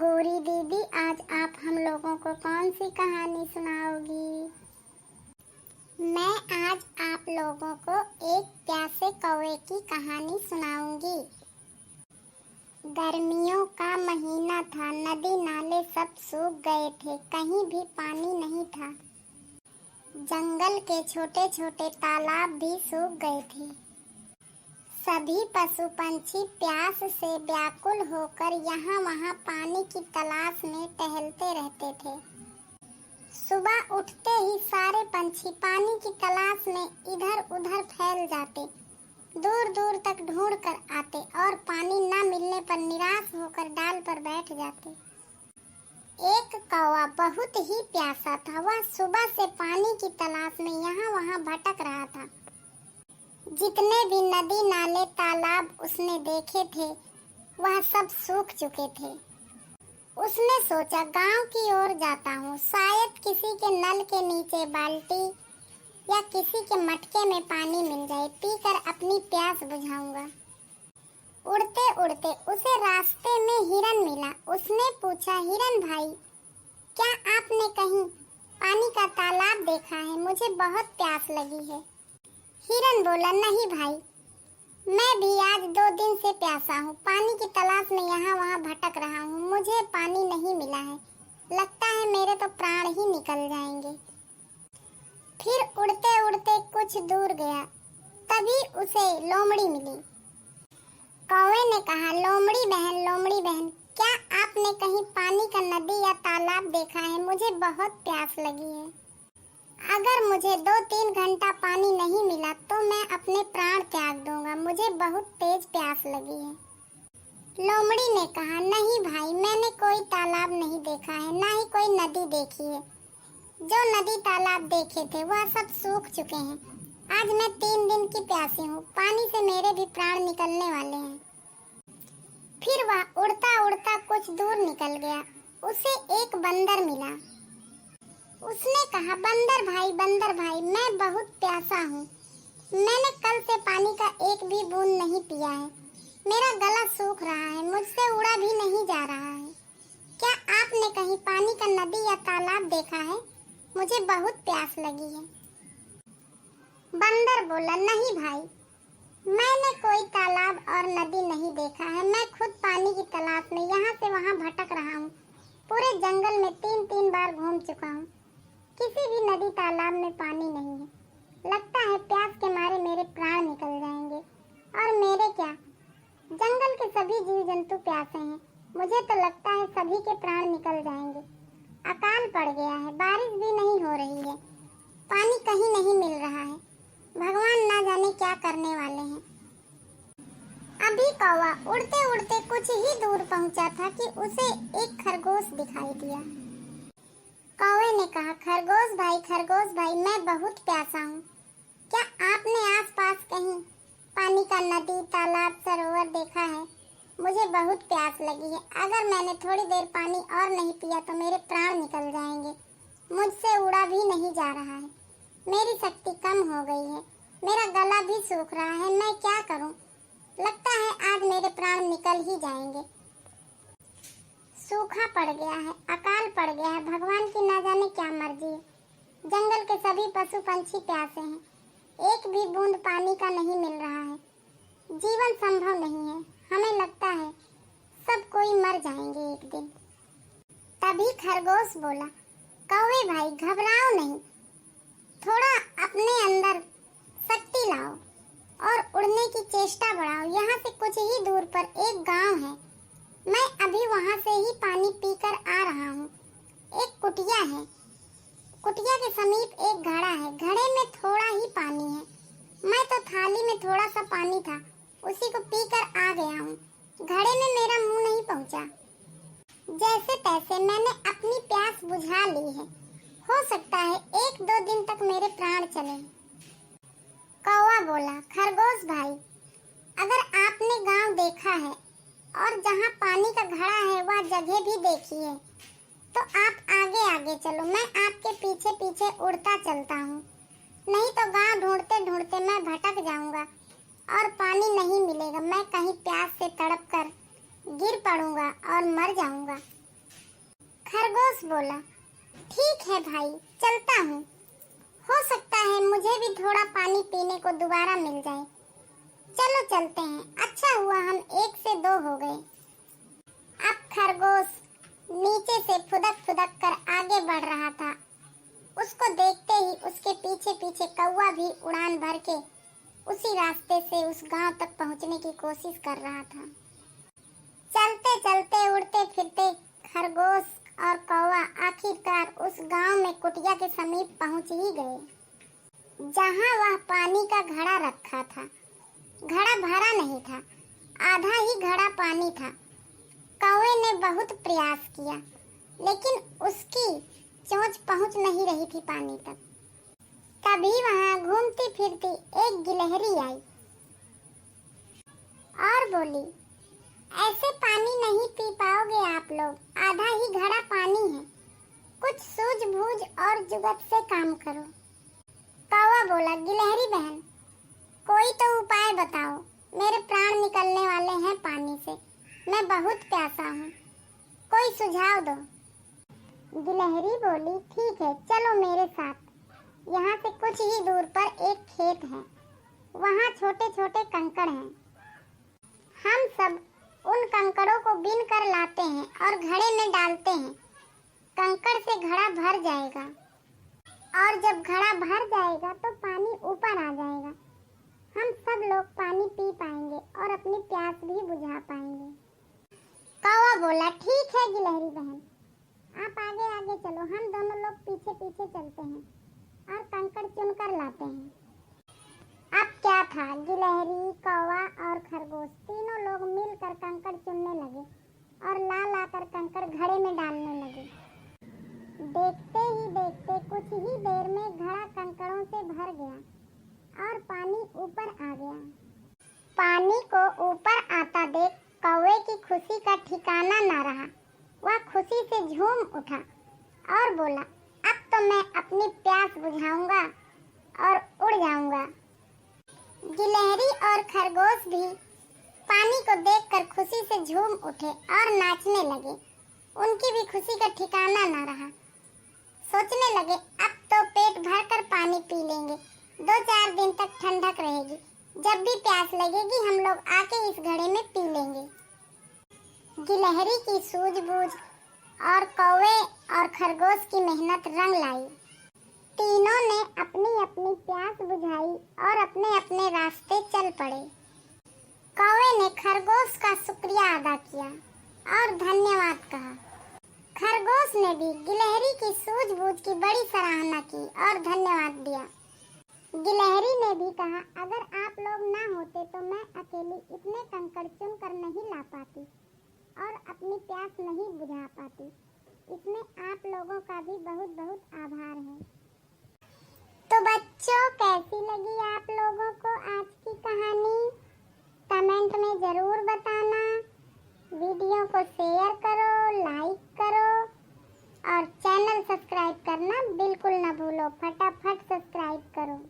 अंगूरी दीदी, आज आप हम लोगों को कौन सी कहानी सुनाओगी? मैं आज आप लोगों को एक प्यासे कौवे की कहानी सुनाऊंगी। गर्मियों का महीना था, नदी नाले सब सूख गए थे, कहीं भी पानी नहीं था। जंगल के छोटे छोटे तालाब भी सूख गए थे। सभी पशु पंछी प्यास से व्याकुल होकर यहाँ वहाँ पानी की तलाश में टहलते रहते थे। सुबह उठते ही सारे पंछी पानी की तलाश में इधर उधर फैल जाते, दूर दूर तक ढूंढ कर आते और पानी न मिलने पर निराश होकर डाल पर बैठ जाते। एक कौवा बहुत ही प्यासा था। वह सुबह से पानी की तलाश में यहाँ वहाँ भटक रहा था। जितने भी नदी नाले तालाब उसने देखे थे वह सब सूख चुके थे। उसने सोचा, गांव की ओर जाता हूँ, शायद किसी के नल के नीचे बाल्टी या किसी के मटके में पानी मिल जाए, पीकर अपनी प्यास बुझाऊंगा। उड़ते उड़ते उसे रास्ते में हिरन मिला। उसने पूछा, हिरन भाई, क्या आपने कहीं पानी का तालाब देखा है? मुझे बहुत प्यास लगी है। हिरन बोला, नहीं भाई, मैं भी आज 2 दिन से प्यासा हूँ, पानी की तलाश में यहाँ वहाँ भटक रहा हूँ, मुझे पानी नहीं मिला है, लगता है मेरे तो प्राण ही निकल जाएंगे। फिर उड़ते उड़ते कुछ दूर गया, तभी उसे लोमड़ी मिली। कौवे ने कहा, लोमड़ी बहन, क्या आपने कहीं पानी का नदी या तालाब देखा है? मुझे बहुत प्यास लगी है। अगर मुझे 2-3 घंटा पानी नहीं मिला तो मैं अपने प्राण त्याग दूंगा, मुझे बहुत तेज प्यास लगी है। लोमड़ी ने कहा, नहीं भाई, मैंने कोई तालाब नहीं देखा है, ना ही कोई नदी देखी है। जो नदी तालाब देखे थे वह सब सूख चुके हैं। आज मैं 3 दिन की प्यासी हूँ, पानी से मेरे भी प्राण निकलने वाले हैं। फिर वह उड़ता उड़ता कुछ दूर निकल गया। उसे एक बंदर मिला। उसने कहा, बंदर भाई, मैं बहुत प्यासा हूँ, मैंने कल से पानी का एक भी बूंद नहीं पिया है, मेरा गला सूख रहा है, मुझसे उड़ा भी नहीं जा रहा है। क्या आपने कहीं पानी का नदी या तालाब देखा है? मुझे बहुत प्यास लगी है। बंदर बोला, नहीं भाई, मैंने कोई तालाब और नदी नहीं देखा है, मैं खुद पानी की तलाश में यहाँ से वहाँ भटक रहा हूँ। पूरे जंगल में 3-3 बार घूम चुका हूँ, किसी भी नदी तालाब में पानी नहीं है, लगता है प्यास के मारे मेरे प्राण निकल जाएंगे। और मेरे क्या, जंगल के सभी जीव जंतु प्यासे हैं, मुझे तो लगता है सभी के प्राण निकल जाएंगे। अकाल पड़ गया है, बारिश भी नहीं हो रही है, पानी कहीं नहीं मिल रहा है, भगवान ना जाने क्या करने वाले हैं। अभी कौवा उड़ते उड़ते कुछ ही दूर पहुंचा था कि उसे एक खरगोश दिखाई दिया। कौवे ने कहा, खरगोश भाई, मैं बहुत प्यासा हूँ, क्या आपने आसपास कहीं पानी का नदी तालाब सरोवर देखा है? मुझे बहुत प्यास लगी है, अगर मैंने थोड़ी देर पानी और नहीं पिया तो मेरे प्राण निकल जाएंगे, मुझसे उड़ा भी नहीं जा रहा है, मेरी शक्ति कम हो गई है, मेरा गला भी सूख रहा है, मैं क्या करूं? लगता है आज मेरे प्राण निकल ही जाएंगे। सूखा पड़ गया है, अकाल पड़ गया है, भगवान की ना जाने क्या मर्जी है। जंगल के सभी पशु पंछी प्यासे हैं, एक भी बूंद पानी का नहीं मिल रहा है, जीवन संभव नहीं है, हमें लगता है सब कोई मर जाएंगे एक दिन। तभी खरगोश बोला, कौवे भाई, घबराओ नहीं, थोड़ा अपने अंदर शक्ति लाओ और उड़ने की चेष्टा बढ़ाओ। यहाँ से कुछ ही दूर पर एक गांव है, मैं अभी वहाँ से ही पानी पीकर आ रहा हूँ। एक कुटिया है, कुटिया के समीप एक घड़ा है, घड़े में थोड़ा ही पानी है, मैं तो थाली में थोड़ा सा पानी था, उसी को पीकर आ गया हूँ, घड़े में मेरा मुंह नहीं पहुँचा। जैसे तैसे मैंने अपनी प्यास बुझा ली है, हो सकता है 1-2 दिन तक मेरे प्राण चले। कौवा बोला, खरगोश भाई, अगर आपने गांव देखा है और जहाँ पानी का घड़ा है वह जगह भी देखी है तो आप आगे आगे चलो, मैं आपके पीछे पीछे उड़ता चलता हूँ, नहीं तो गांव ढूंढते ढूंढते मैं भटक जाऊंगा और पानी नहीं मिलेगा, मैं कहीं प्यास से तड़प कर गिर पड़ूंगा और मर जाऊंगा। खरगोश बोला, ठीक है भाई, चलता हूँ। हो सकता है मुझे भी थोड़ा पानी पीने को दोबारा मिल जाए। चलो चलते हैं, अच्छा हुआ हम 1 से 2 हो गए। अब खरगोश नीचे से फुदक फुदक कर आगे बढ़ रहा था। उसको देखते ही उसके पीछे पीछे कौवा भी उड़ान भर के उसी रास्ते से उस गांव तक पहुंचने की कोशिश कर रहा था। चलते चलते उड़ते फिरते खरगोश और कौवा आखिरकार उस गांव में कुटिया के समीप पहुंच ही गए, जहां वह पानी का घड़ा रखा था। घड़ा भरा नहीं था, आधा ही घड़ा पानी था। कौवे ने बहुत प्रयास किया, लेकिन उसकी चोंच पहुंच नहीं रही थी पानी तक। तभी वहां घूमती फिरती एक गिलहरी आई और बोली, ऐसे पानी नहीं पी पाओगे आप लोग, आधा ही घड़ा पानी है। कुछ सूझबूझ और जुगत से काम करो। कौवा बोला, गिलहरी बहन, कोई तो उपाय बताओ, मेरे प्राण निकलने वाले हैं पानी से, मैं बहुत प्यासा हूँ, कोई सुझाव दो। गिलहरी बोली, ठीक है, चलो मेरे साथ। यहाँ से कुछ ही दूर पर एक खेत है, वहाँ छोटे छोटे कंकड़ हैं। हम सब उन कंकड़ों को बीन कर लाते हैं और घड़े में डालते हैं। कंकड़ से घड़ा भर जाएगा और जब घड़ा भर जाएगा तो पानी ऊपर आ जाएगा। हम सब लोग पानी पी पाएंगे और अपनी प्यास भी बुझा पाएंगे। कौवा बोला, ठीक है गिलहरी बहन, आप आगे आगे चलो, हम दोनों लोग पीछे पीछे चलते हैं और कंकड़ चुनकर लाते हैं। अब क्या था, गिलहरी, कौवा और खरगोश तीनों लोग मिलकर कंकड़ चुनने लगे और ला ला कर कंकड़ घड़े में डालने लगे। देखते ही देखते कुछ ही देर में घड़ा कंकड़ों से भर गया और पानी ऊपर आ गया। पानी को ऊपर आता देख कौवे की खुशी का ठिकाना न रहा। वह खुशी से झूम उठा और बोला, अब तो मैं अपनी प्यास बुझाऊंगा और उड़ जाऊंगा। गिलहरी और खरगोश भी पानी को देखकर खुशी से झूम उठे और नाचने लगे। उनकी भी खुशी का ठिकाना न रहा। सोचने लगे, अब तो पेट भरकर पानी पी लेंगे, 2-4 दिन तक ठंडक रहेगी, जब भी प्यास लगेगी हम लोग आके इस घड़े में पी लेंगे। गिलहरी की सूझबूझ और कौवे और खरगोश की मेहनत रंग लाई। तीनों ने अपनी अपनी प्यास बुझाई और अपने अपने रास्ते चल पड़े। कौवे ने खरगोश का शुक्रिया अदा किया और धन्यवाद कहा। खरगोश ने भी गिलहरी की सूझबूझ की बड़ी सराहना की और धन्यवाद दिया। गिलहरी ने भी कहा, अगर आप लोग ना होते तो मैं अकेली इतने कंकड़ चुन कर नहीं ला पाती और अपनी प्यास नहीं बुझा पाती। इसमें आप लोगों का भी बहुत बहुत आभार है। तो बच्चों, कैसी लगी आप लोगों को आज की कहानी? कमेंट में जरूर बताना। वीडियो को शेयर करो, लाइक करो और चैनल सब्सक्राइब करना बिल्कुल ना भूलो। फटाफट सब्सक्राइब करो।